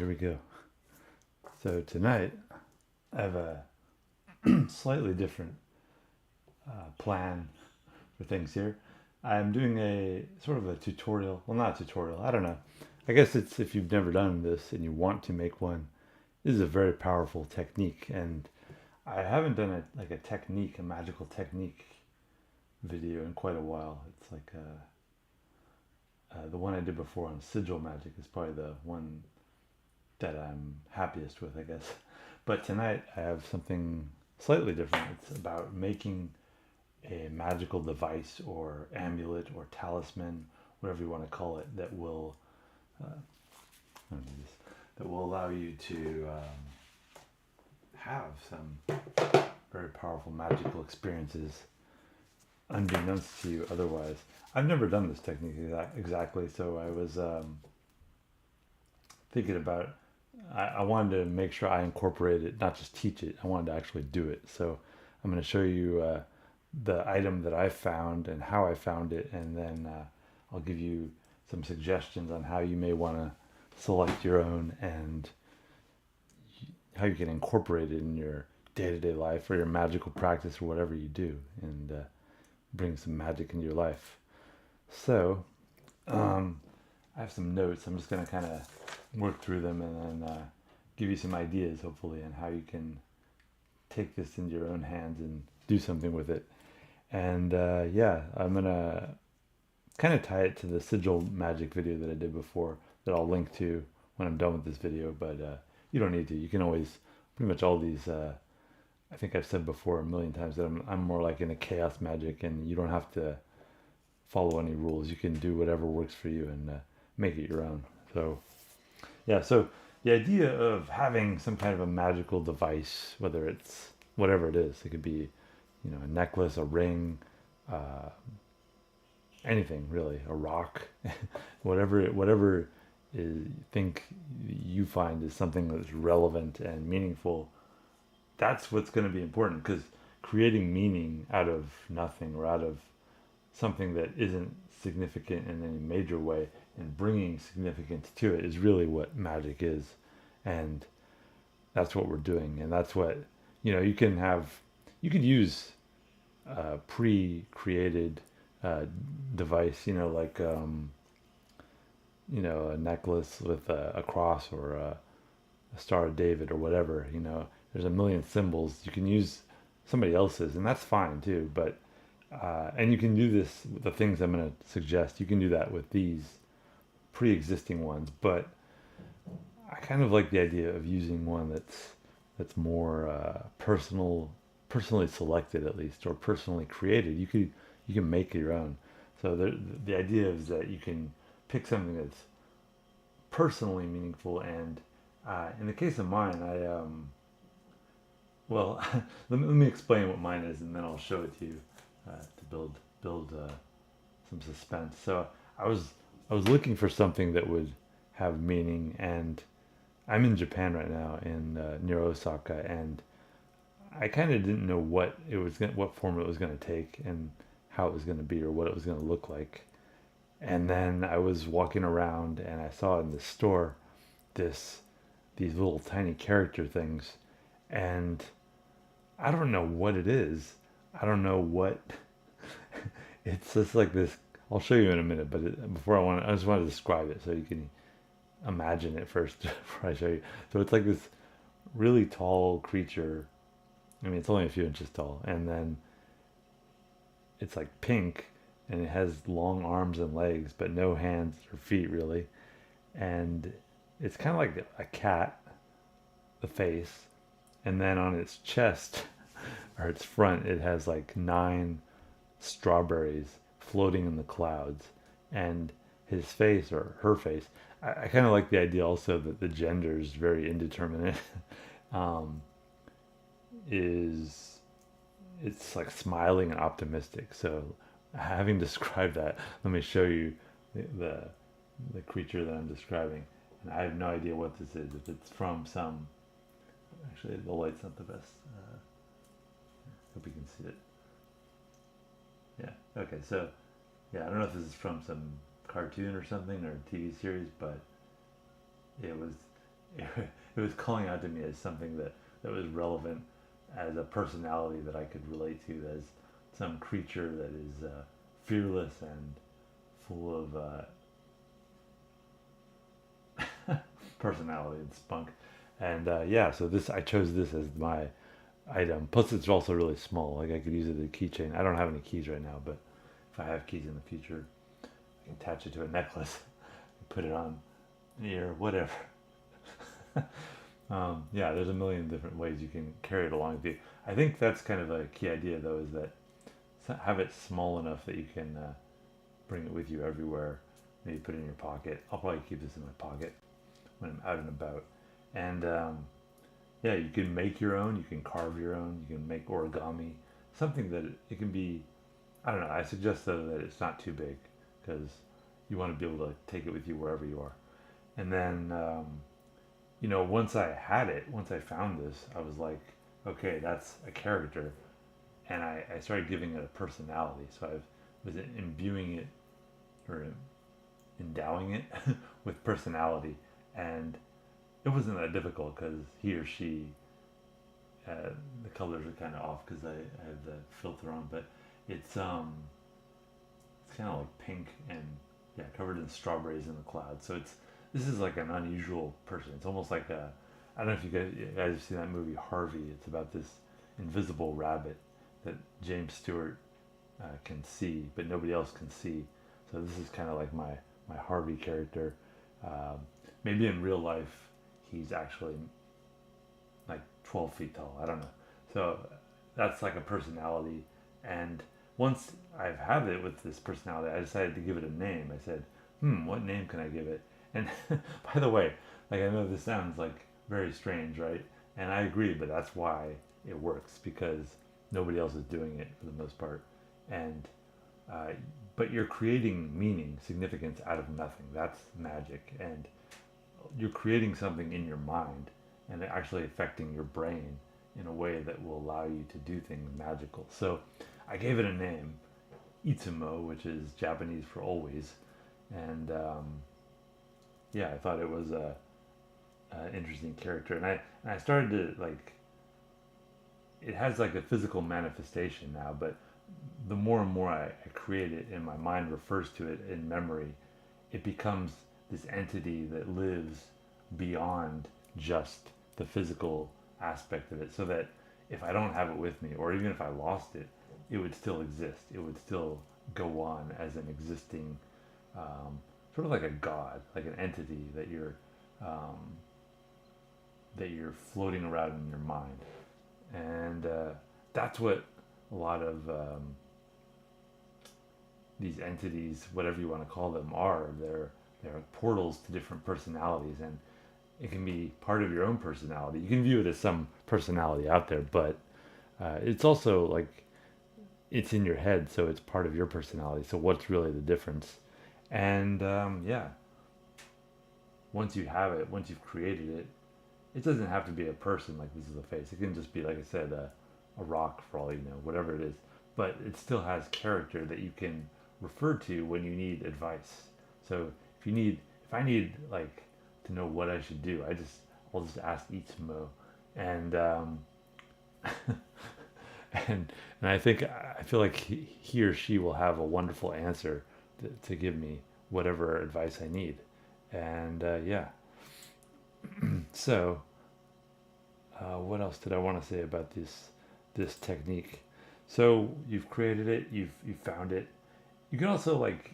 here we go. So tonight I have a slightly different plan for things here. I'm doing a sort of a tutorial. Well, not a tutorial. I don't know. I guess it's if you've never done this and you want to make one. This is a very powerful technique, and I haven't done a magical technique video in quite a while. It's like the one I did before on sigil magic is probably the one that I'm happiest with, I guess. But tonight I have something slightly different. It's about making a magical device or amulet or talisman, whatever you want to call it, that will that will allow you to have some very powerful magical experiences unbeknownst to you otherwise. I've never done this technique exactly, so I was thinking about I wanted to make sure I incorporate it, not just teach it. I wanted to actually do it. So I'm going to show you the item that I found and how I found it, and then I'll give you some suggestions on how you may want to select your own and how you can incorporate it in your day-to-day life or your magical practice or whatever you do, and bring some magic into your life. So I have some notes. I'm just going to kind of work through them and then give you some ideas, hopefully, on how you can take this into your own hands and do something with it. And I'm going to kind of tie it to the sigil magic video that I did before that I'll link to when I'm done with this video, but you don't need to. You can always, pretty much all these, I think I've said before a million times that I'm more like into chaos magic, and you don't have to follow any rules. You can do whatever works for you and make it your own. So so the idea of having some kind of a magical device, whether it's whatever it is, it could be, a necklace, a ring, anything really, a rock, whatever you think you find is something that's relevant and meaningful. That's what's going to be important, because creating meaning out of nothing or out of something that isn't significant in any major way and bringing significance to it is really what magic is. And that's what we're doing. And that's what, you could use a pre-created device, like, a necklace with a cross or a Star of David or whatever, there's a million symbols. You can use somebody else's, and that's fine too. But and you can do this with the things I'm going to suggest. You can do that with these pre-existing ones, but I kind of like the idea of using one that's more personally selected, at least, or personally created. You can make your own. So the idea is that you can pick something that's personally meaningful. And in the case of mine, well, let me explain what mine is, and then I'll show it to you to build some suspense. So I was looking for something that would have meaning, and I'm in Japan right now, in near Osaka, and I kind of didn't know what form it was going to take, and how it was going to be, or what it was going to look like. And then I was walking around, and I saw in the store these little tiny character things, and I don't know what it is. I don't know what. It's just like this. I'll show you in a minute, but I just want to describe it so you can imagine it first before I show you. So it's like this really tall creature. I mean, it's only a few inches tall, and then it's like pink, and it has long arms and legs, but no hands or feet really. And it's kind of like a cat, the face, and then on its chest or its front, it has like 9 strawberries floating in the clouds. And his face, or her face, I kind of like the idea also that the gender is very indeterminate. It's like smiling and optimistic. So having described that, let me show you the creature that I'm describing. And I have no idea what this is. If it's from some, actually the light's not the best. Hope you can see it. Yeah. Okay. So I don't know if this is from some cartoon or something, or TV series, but it was it was calling out to me as something that was relevant as a personality that I could relate to, as some creature that is fearless and full of personality and spunk. And yeah, so this I chose this as my item. Plus, it's also really small. Like I could use it as a keychain. I don't have any keys right now, but if I have keys in the future, I can attach it to a necklace, put it on an ear, whatever. Yeah, there's a million different ways you can carry it along with you. I think that's kind of a key idea, though, is that have it small enough that you can bring it with you everywhere. Maybe put it in your pocket. I'll probably keep this in my pocket when I'm out and about. And yeah, you can make your own. You can carve your own. You can make origami. Something that it can be. I don't know. I suggest though that it's not too big because you want to be able to take it with you wherever you are. And then once I had it, once I found this, I was like, okay, that's a character, and I started giving it a personality. So I was imbuing it or endowing it with personality, and it wasn't that difficult because he or she, the colors are kind of off because I have the filter on, but it's it's kind of like pink and yeah, covered in strawberries in the clouds. So this is like an unusual person. It's almost like a I don't know if you guys have seen that movie Harvey. It's about this invisible rabbit that James Stewart can see, but nobody else can see. So this is kind of like my Harvey character. Um, Maybe in real life he's actually like 12 feet tall. I don't know. So that's like a personality. And once I've had it with this personality, I decided to give it a name. I said, what name can I give it? And by the way, like I know this sounds like very strange, right? And I agree, but that's why it works because nobody else is doing it for the most part. And uh, but you're creating meaning, significance out of nothing. That's magic, and you're creating something in your mind and actually affecting your brain in a way that will allow you to do things magical. So I gave it a name, Itsumo, which is Japanese for always, and yeah, I thought it was a interesting character, and I started to like it has like a physical manifestation now, but the more and more I create it and my mind refers to it in memory, it becomes this entity that lives beyond just the physical aspect of it. So that if I don't have it with me, or even if I lost it, it would still exist. It would still go on as an existing, sort of like a god, like an entity um, that you're floating around in your mind, and that's what a lot of these entities, whatever you want to call them, are. They're portals to different personalities, and it can be part of your own personality. You can view it as some personality out there, but it's also like it's in your head, so it's part of your personality. So what's really the difference? And yeah, once you have it, once you've created it, it doesn't have to be a person like this is a face. It can just be, like I said, a rock for all you know, whatever it is. But it still has character that you can refer to when you need advice. So if I need like to know what I should do, I'll just ask Itsumo, and and I feel like he or she will have a wonderful answer to give me whatever advice I need, and yeah. So what else did I want to say about this technique? So you've created it, you've found it. You can also like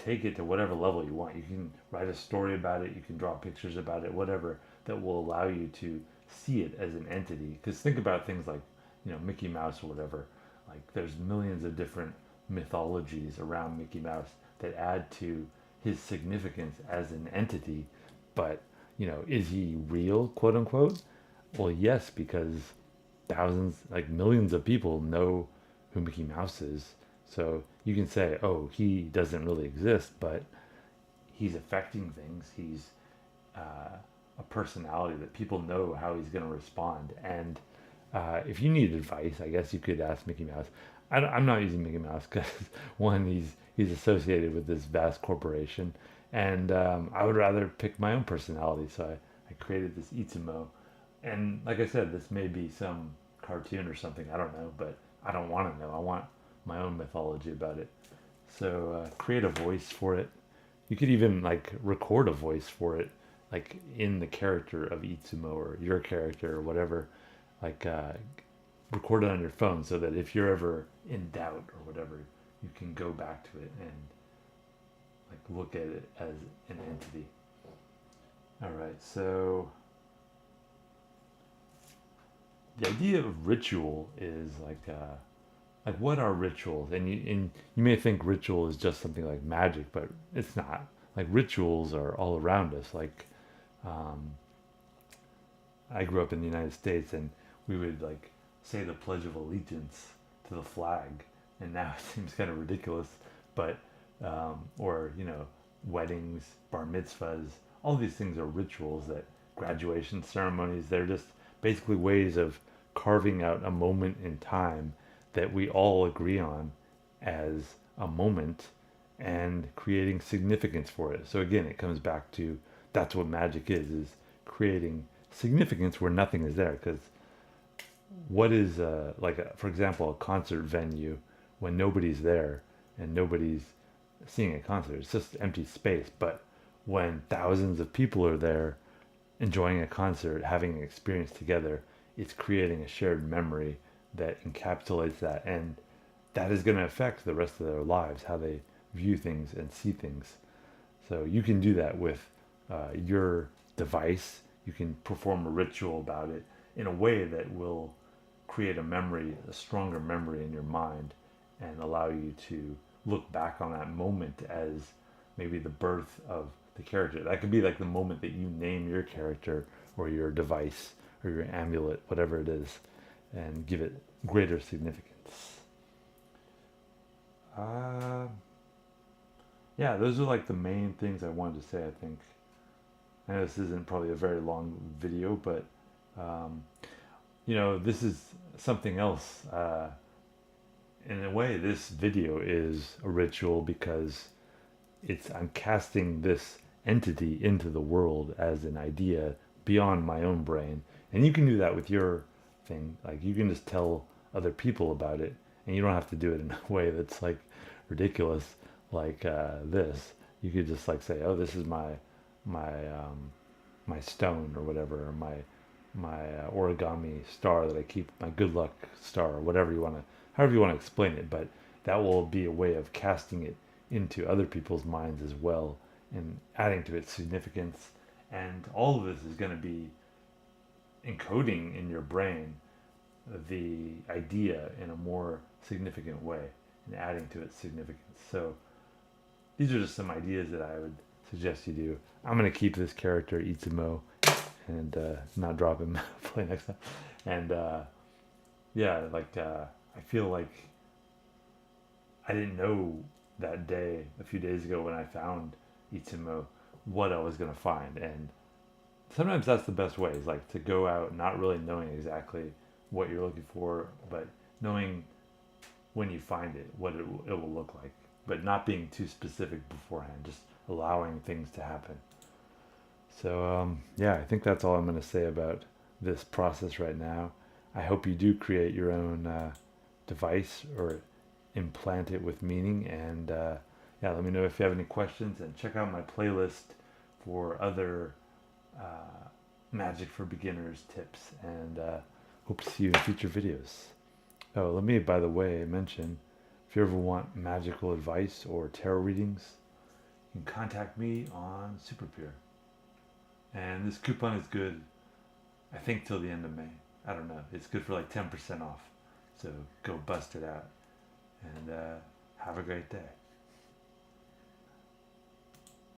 take it to whatever level you want. You can write a story about it. You can draw pictures about it. Whatever that will allow you to see it as an entity. Because think about things like Mickey Mouse or whatever. Like there's millions of different mythologies around Mickey Mouse that add to his significance as an entity. But is he real, quote unquote? Well, yes, because thousands, like millions of people know who Mickey Mouse is. So you can say, oh, he doesn't really exist, but he's affecting things. He's a personality that people know how he's going to respond. And if you need advice, I guess you could ask Mickey Mouse. I'm not using Mickey Mouse because one, he's associated with this vast corporation, and I would rather pick my own personality. So I created this Itsumo, and like I said, this may be some cartoon or something. I don't know, but I don't want to know. I want my own mythology about it. So create a voice for it. You could even like record a voice for it, like in the character of Itsumo or your character or whatever. Like record it on your phone so that if you're ever in doubt or whatever, you can go back to it and like look at it as an entity. All right, so the idea of ritual is like what are rituals? And you may think ritual is just something like magic, but it's not. Like rituals are all around us. Like um, I grew up in the United States, and we would like say the Pledge of Allegiance to the flag, and now it seems kind of ridiculous, but or weddings, bar mitzvahs, all these things are rituals that graduation ceremonies. They're just basically ways of carving out a moment in time that we all agree on as a moment and creating significance for it. So again, it comes back to that's what magic is creating significance where nothing is there. Because what is for example, a concert venue when nobody's there and nobody's seeing a concert? It's just empty space. But when thousands of people are there enjoying a concert, having an experience together, it's creating a shared memory that encapsulates that, and that is going to affect the rest of their lives, how they view things and see things. So you can do that with your device. You can perform a ritual about it in a way that will create a memory, a stronger memory in your mind, and allow you to look back on that moment as maybe the birth of the character. That could be like the moment that you name your character or your device or your amulet, whatever it is, and give it greater significance. Yeah, those are like the main things I wanted to say, I think. I know this isn't probably a very long video, but um, this is something else. In a way, this video is a ritual because I'm casting this entity into the world as an idea beyond my own brain. And you can do that with your thing. Like you can just tell other people about it, and you don't have to do it in a way that's like ridiculous, like this. You could just like say, "Oh, this is my stone or whatever, or my origami star that I keep, my good luck star," or whatever you want to, however you want to explain it. But that will be a way of casting it into other people's minds as well, and adding to its significance. And all of this is going to be encoding in your brain the idea in a more significant way and adding to its significance. So these are just some ideas that I would suggest you do. I'm going to keep this character Itsumo and not drop him play next time. And yeah, I feel like I didn't know that day, a few days ago when I found Itsumo, what I was going to find. And sometimes that's the best way, is like to go out not really knowing exactly what you're looking for, but knowing when you find it, what it will look like, but not being too specific beforehand, just allowing things to happen. So yeah, I think that's all I'm going to say about this process right now. I hope you do create your own device or implant it with meaning. And yeah, let me know if you have any questions, and check out my playlist for other magic for beginners tips, and hope to see you in future videos. Oh, let me, by the way, mention, if you ever want magical advice or tarot readings, you can contact me on SuperPure. And this coupon is good, I think, till the end of May. I don't know. It's good for like 10% off. So go bust it out. And have a great day.